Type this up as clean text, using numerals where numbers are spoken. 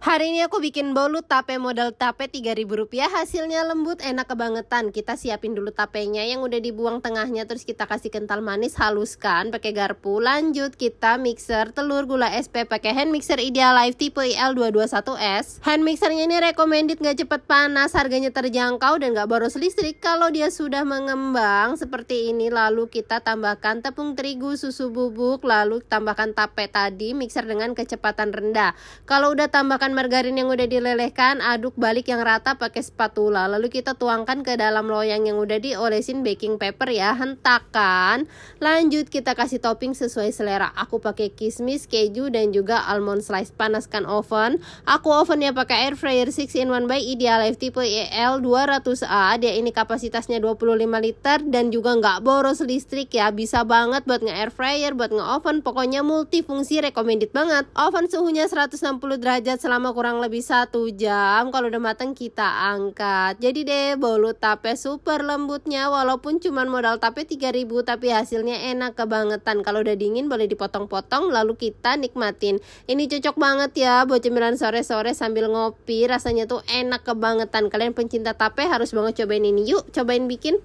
Hari ini aku bikin bolu tape modal tape Rp3.000. Hasilnya lembut, enak kebangetan. Kita siapin dulu tapenya yang udah dibuang tengahnya, terus kita kasih kental manis, haluskan pakai garpu. Lanjut kita mixer telur, gula SP pakai hand mixer Idealife tipe IL221S. Hand mixernya ini recommended, gak cepet panas, harganya terjangkau dan gak boros listrik. Kalau dia sudah mengembang seperti ini, lalu kita tambahkan tepung terigu, susu bubuk, lalu tambahkan tape tadi, mixer dengan kecepatan rendah. Kalau udah tambahkan margarin yang udah dilelehkan, aduk balik yang rata pakai spatula. Lalu kita tuangkan ke dalam loyang yang udah diolesin baking paper ya, hentakan. Lanjut kita kasih topping sesuai selera. Aku pakai kismis, keju dan juga almond slice. Panaskan oven. Aku ovennya pakai air fryer 6-in-1 by Idealife tipe EL200A. Dia ini kapasitasnya 25 liter dan juga nggak boros listrik ya. Bisa banget buat nge-air fryer, buat nge-oven. Pokoknya multifungsi, recommended banget. Oven suhunya 160 derajat selama kurang lebih 1 jam. Kalau udah matang kita angkat. Jadi deh bolu tape super lembutnya, walaupun cuman modal tape 3.000 tapi hasilnya enak kebangetan. Kalau udah dingin boleh dipotong-potong lalu kita nikmatin. Ini cocok banget ya buat cemilan sore-sore sambil ngopi. Rasanya tuh enak kebangetan. Kalian pencinta tape harus banget cobain ini. Yuk cobain bikin.